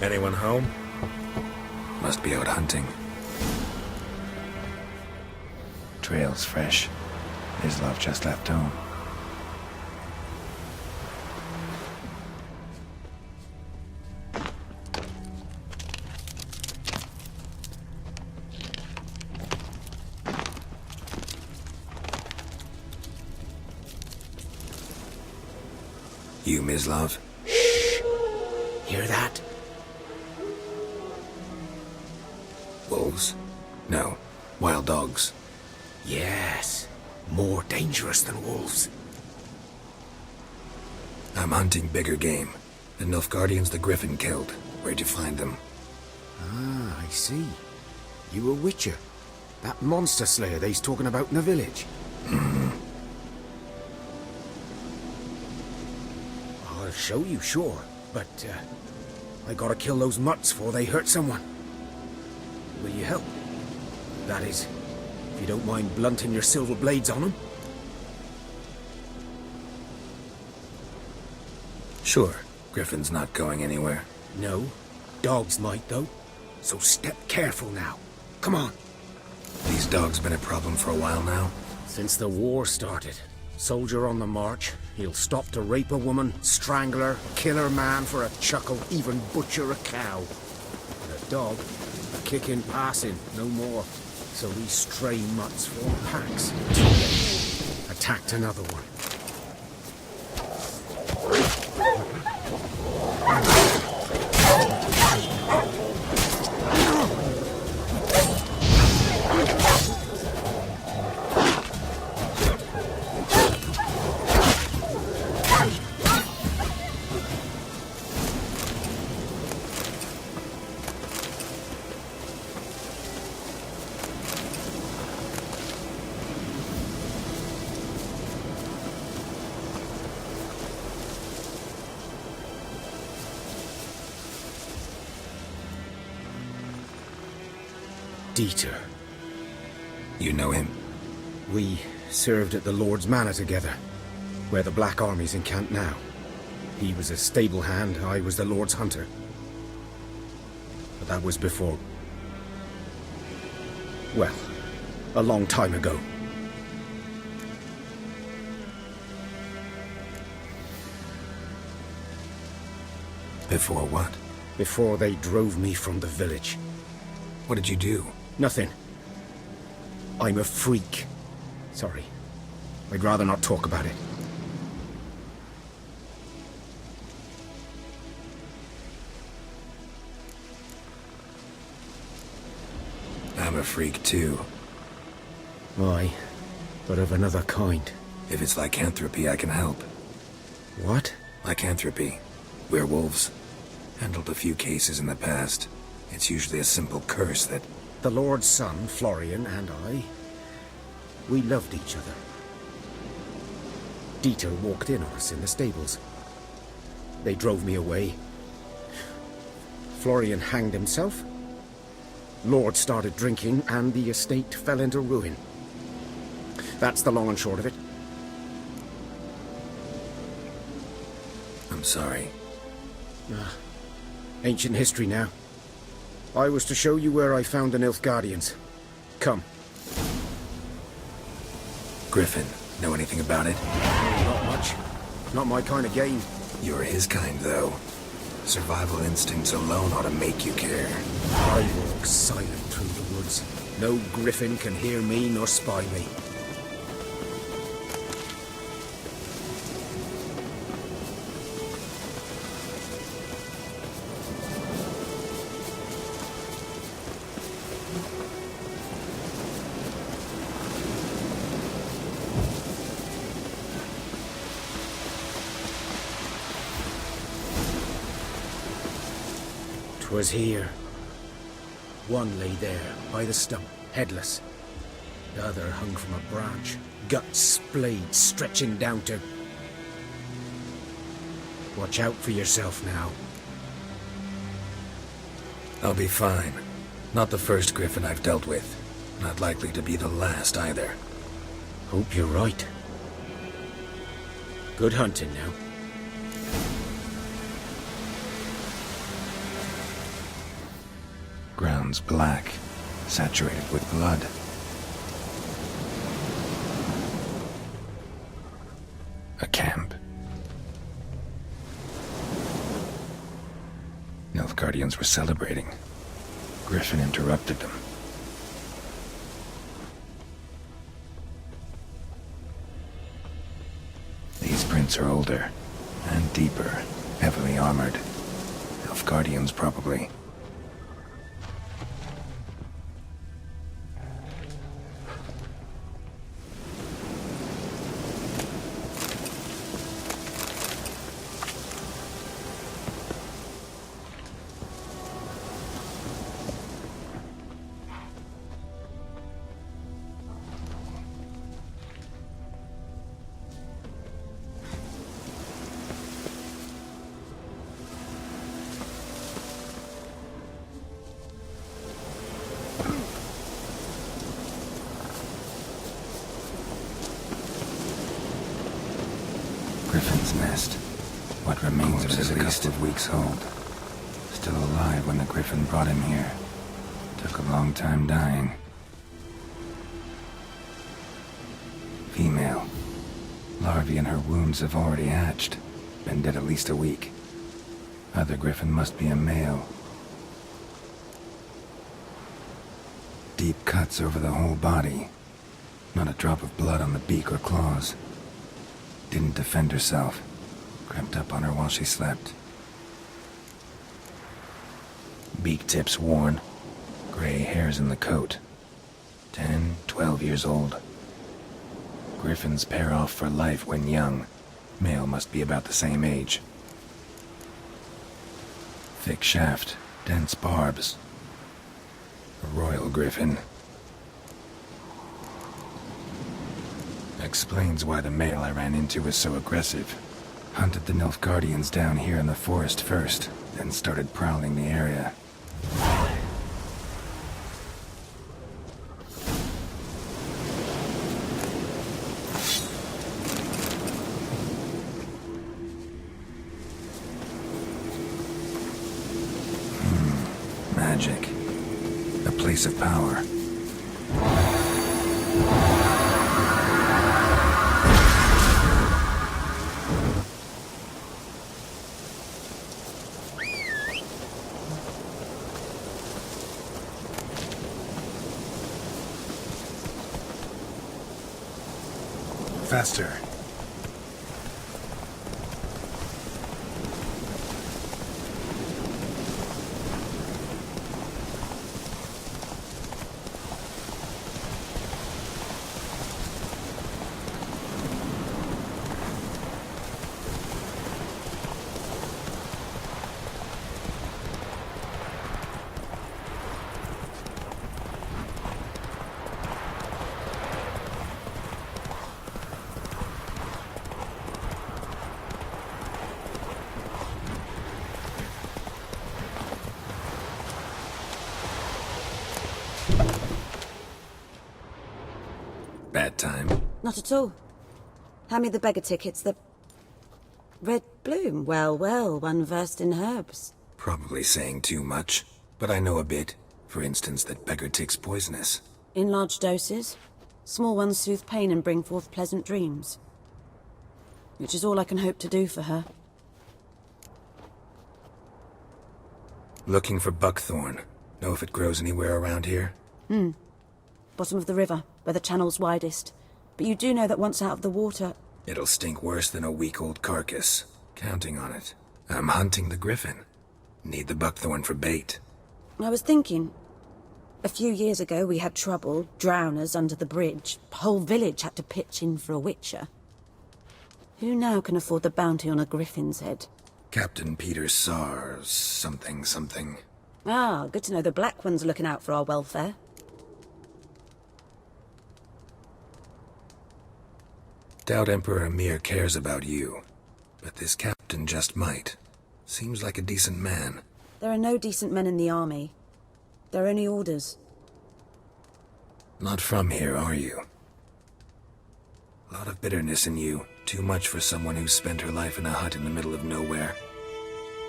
Anyone home? Must be out hunting. Trail's fresh. Islov just left home. You, Mislov? Shh! Hear that? Wolves? No. Wild dogs. Yes. More dangerous than wolves. I'm hunting bigger game. The Nilfgaardians the Griffin killed. Where'd you find them? Ah, I see. You a witcher. That monster slayer they's talking about in the village. I'll show you, sure. But, I gotta kill those mutts before they hurt someone. Will you help? That is, if you don't mind blunting your silver blades on them. Sure. Griffin's not going anywhere. No. Dogs might, though. So step careful now. Come on. These dogs been a problem for a while now? Since the war started. Soldier on the march. He'll stop to rape a woman, strangle her, kill her man for a chuckle, even butcher a cow. And a dog, a kicking, passing, no more. So these stray mutts form packs. Attacked another one. Dieter. You know him? We served at the Lord's Manor together, where the Black Army's encamped now. He was a stable hand, I was the Lord's hunter. But that was before... well, a long time ago. Before what? Before they drove me from the village. What did you do? Nothing. I'm a freak. Sorry. I'd rather not talk about it. I'm a freak too. Aye, but of another kind. If it's lycanthropy, I can help. What? Lycanthropy. Werewolves. Handled a few cases in the past. It's usually a simple curse that... The Lord's son, Florian, and I... we loved each other. Dieter walked in on us in the stables. They drove me away. Florian hanged himself. Lord started drinking, and the estate fell into ruin. That's the long and short of it. I'm sorry. Ancient history now. I was to show you where I found the Nilfgaardians. Come. Griffin, know anything about it? Not much. Not my kind of game. You're his kind, though. Survival instincts alone ought to make you care. I walk silent through the woods. No griffin can hear me nor spy me. 'Twas here. One lay there, by the stump, headless. The other hung from a branch, guts splayed, stretching down to... Watch out for yourself now. I'll be fine. Not the first griffin I've dealt with. Not likely to be the last either. Hope you're right. Good hunting now. ground's black, saturated with blood. A camp. Nilfgaardians were celebrating. Griffin interrupted them. These prints are older and deeper, heavily armored. Nilfgaardians, probably. Griffin's nest. What remains of it is at least a couple of weeks old. Still alive when the Griffin brought him here. Took a long time dying. Female. Larvae in her wounds have already hatched. Been dead at least a week. Other Griffin must be a male. Deep cuts over the whole body. Not a drop of blood on the beak or claws. Didn't defend herself. Crept up on her while she slept. Beak tips worn. Gray hairs in the coat. 10, 12 years old. Griffins pair off for life when young. Male must be about the same age. Thick shaft, dense barbs. A royal griffin. Explains why the male I ran into was so aggressive. Hunted the Nilfgaardians down here in the forest first, then started prowling the area. Magic. A place of power. Faster. Bad time? Not at all. Hand me the beggar tickets, the... Red bloom. Well, well, one versed in herbs. Probably saying too much, but I know a bit. For instance, that beggar tick's poisonous. In large doses. Small ones soothe pain and bring forth pleasant dreams. Which is all I can hope to do for her. Looking for buckthorn. Know if it grows anywhere around here? Bottom of the river, where the channel's widest. But you do know that once out of the water... It'll stink worse than a week-old carcass. Counting on it. I'm hunting the griffin. Need the buckthorn for bait. I was thinking... A few years ago we had trouble, drowners under the bridge. Whole village had to pitch in for a witcher. Who now can afford the bounty on a griffin's head? Captain Peter Sars, something. Ah, good to know the Black One's looking out for our welfare. Doubt Emperor Emir cares about you, but this captain just might. Seems like a decent man. There are no decent men in the army. They're only orders. Not from here, are you? A lot of bitterness in you. Too much for someone who spent her life in a hut in the middle of nowhere.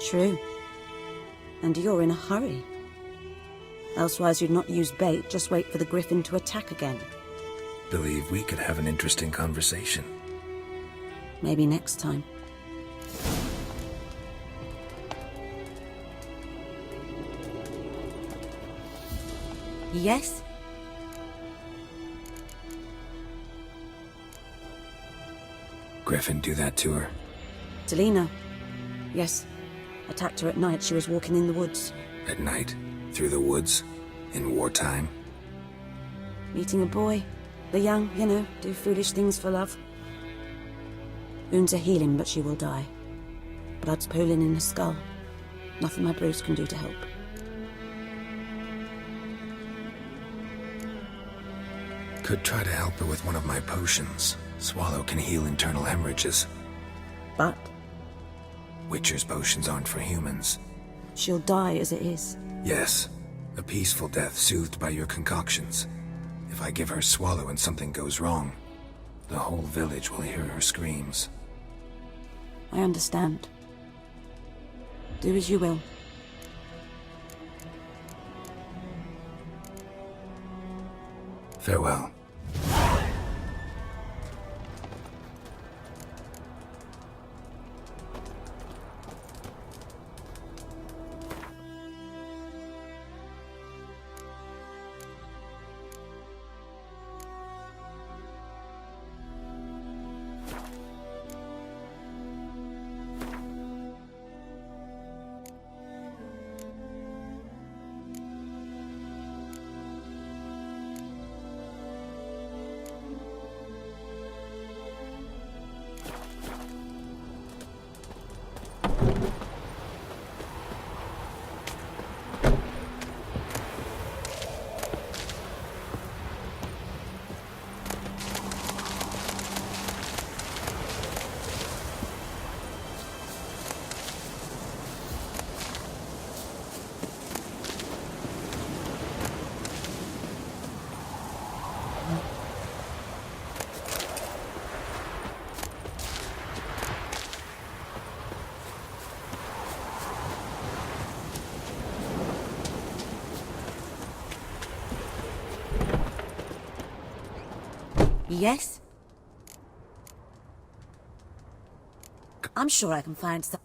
True. And you're in a hurry. Elsewise you'd not use bait, just wait for the griffin to attack again. Believe we could have an interesting conversation. Maybe next time. Yes? Griffin do that to her? Delina. Yes. Attacked her at night. She was walking in the woods. At night? Through the woods? In wartime? Meeting a boy. The young, you know, do foolish things for love. Wounds are healing, but she will die. Blood's pooling in her skull. Nothing my brews can do to help. Could try to help her with one of my potions. Swallow can heal internal hemorrhages. But Witcher's potions aren't for humans. she'll die as it is. Yes, a peaceful death soothed by your concoctions. If I give her Swallow and something goes wrong, the whole village will hear her screams. I understand. Do as you will. Farewell. Yes? I'm sure I can find some.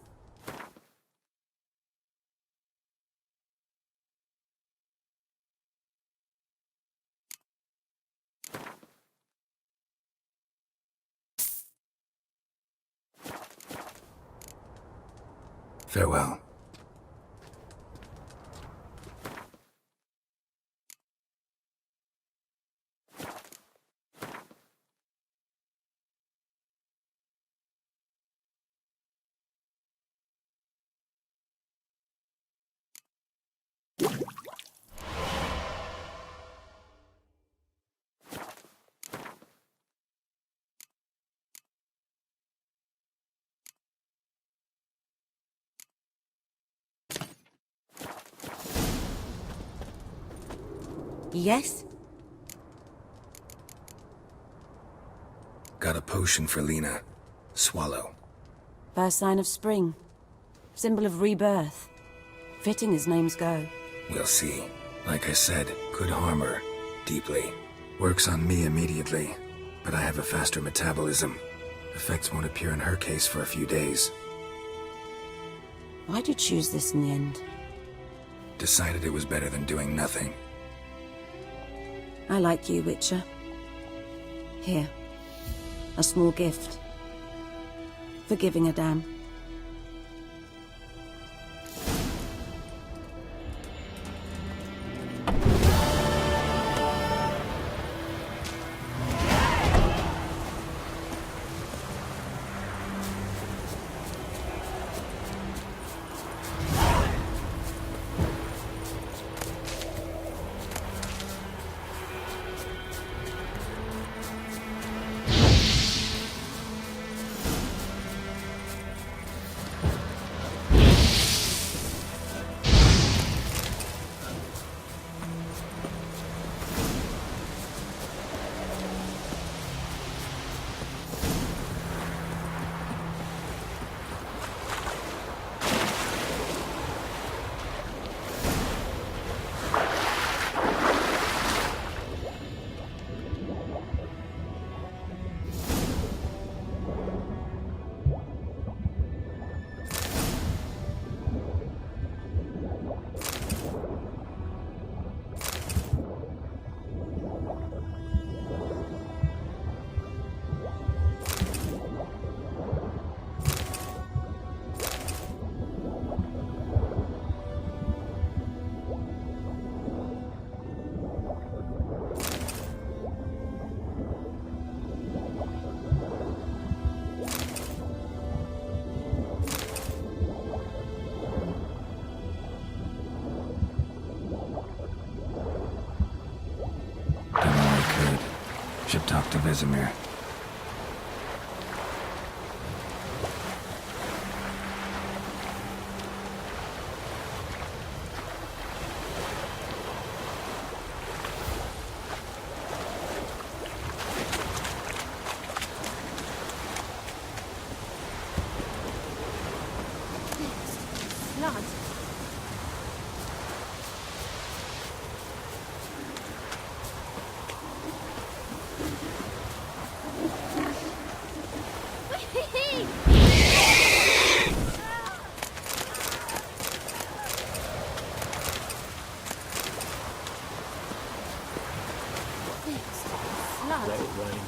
Farewell. Yes? Got a potion for Lena. Swallow. First sign of spring. Symbol of rebirth. Fitting as names go. We'll see. Like I said, could harm her. Deeply. Works on me immediately, but I have a faster metabolism. Effects won't appear in her case for a few days. Why'd you choose this in the end? Decided it was better than doing nothing. I like you, Witcher. Here. A small gift. For giving a damn. Should talk to Vesemir. Blood. Blood. Let it rain.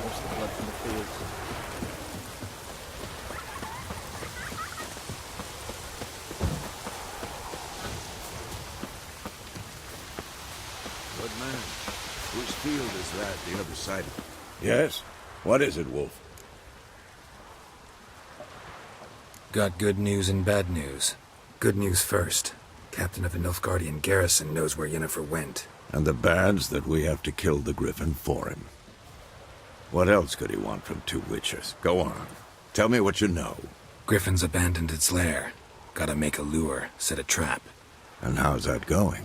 Wash the blood from the fields. Good man. Whose field is that, the other side of it? Yes? What is it, Wolf? Got good news and bad news. Good news first. Captain of the Nilfgaardian garrison knows where Yennefer went. And the bad's that we have to kill the Griffin for him. What else could he want from two witchers? Go on. Tell me what you know. Griffin's abandoned its lair. Gotta make a lure, set a trap. And how's that going?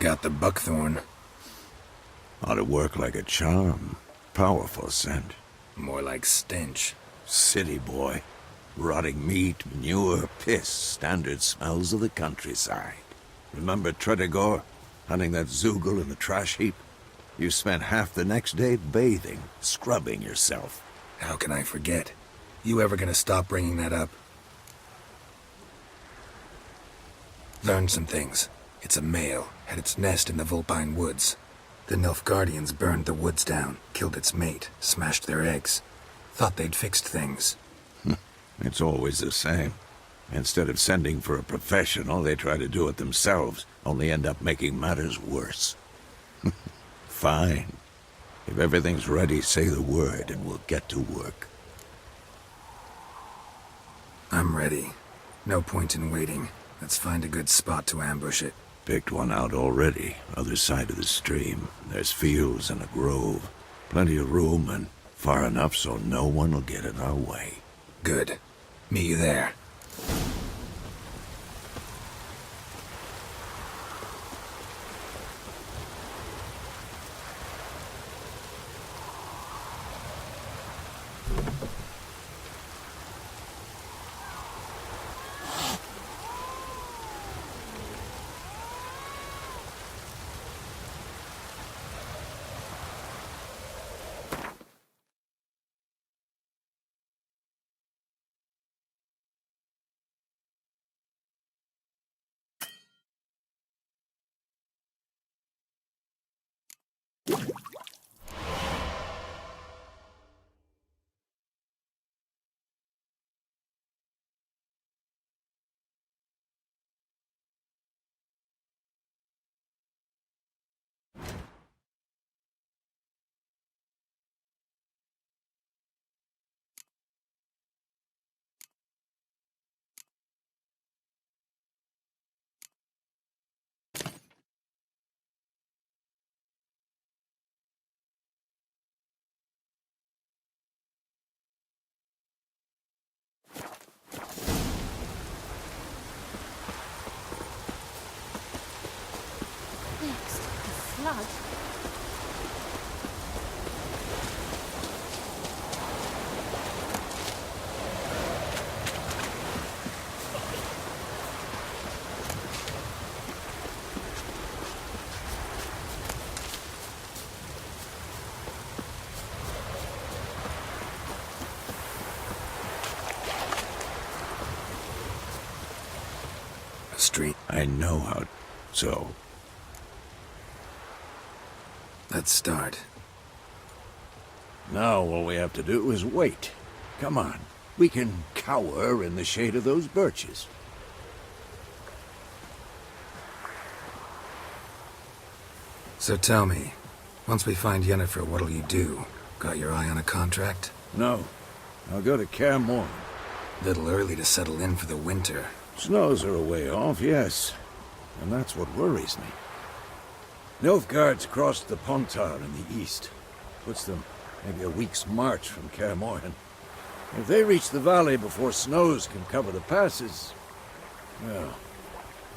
Got the buckthorn. Ought to work like a charm. Powerful scent. More like stench. City boy. Rotting meat, manure, piss. Standard smells of the countryside. Remember Tredegor? Hunting that Zoogle in the trash heap? You spent half the next day bathing, scrubbing yourself. How can I forget? You ever gonna stop bringing that up? Learned some things. It's a male, had its nest in the Vulpine Woods. The Nilfgaardians burned the woods down, killed its mate, smashed their eggs. Thought they'd fixed things. It's always the same. Instead of sending for a professional, they try to do it themselves, only end up making matters worse. Fine. If everything's ready, say the word and we'll get to work. I'm ready. No point in waiting. Let's find a good spot to ambush it. Picked one out already, other side of the stream. There's fields and a grove. Plenty of room and far enough so no one will get in our way. Good. Meet you there. Next, the flood. A street. I know how. So, Let's start. now all we have to do is wait. Come on. We can cower in the shade of those birches. So tell me, once we find Yennefer, what'll you do? Got your eye on a contract? No. I'll go to Kaer Little early to settle in for the winter. Snows are a way off, yes. and that's what worries me. Nilfgaard's crossed the Pontar in the east. Puts them maybe a week's march from Kaer Morhen. If they reach the valley before snows can cover the passes, well,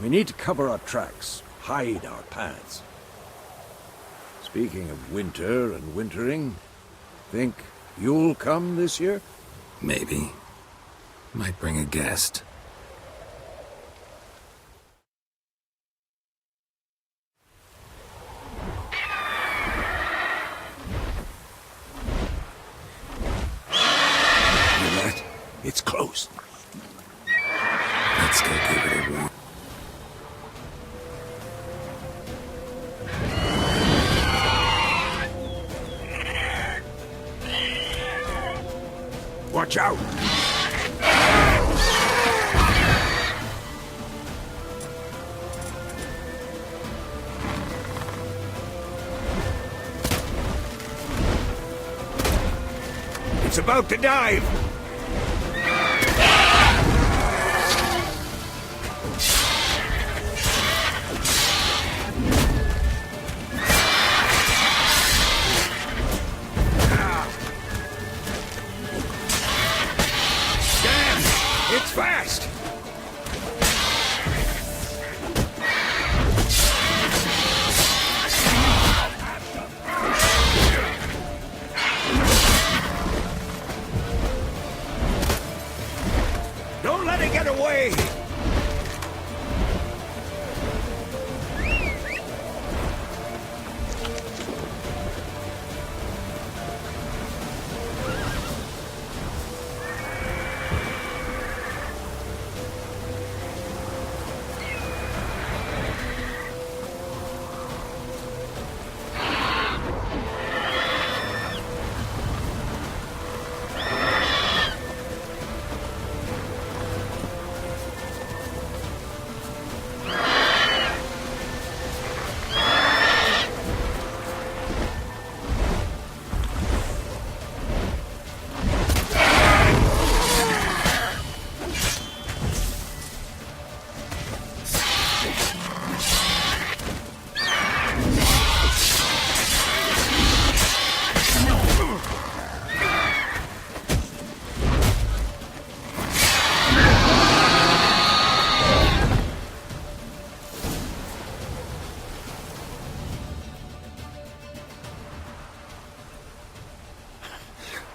we need to cover our tracks, hide our paths. Speaking of winter and wintering, think you'll come this year? Maybe. Might bring a guest. Hear that? It's close. Let's go give it a walk. Watch out! It's about to dive! It's fast! Don't let it get away!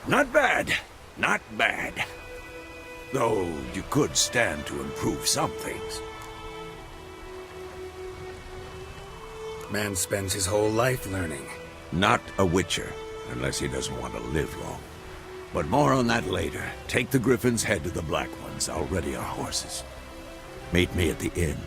Not bad. Not bad. Though you could stand to improve some things. Man spends his whole life learning. Not a witcher, unless he doesn't want to live long. But more on that later. Take the Griffin's head to the Black Ones. I'll ready our horses. Meet me at the inn.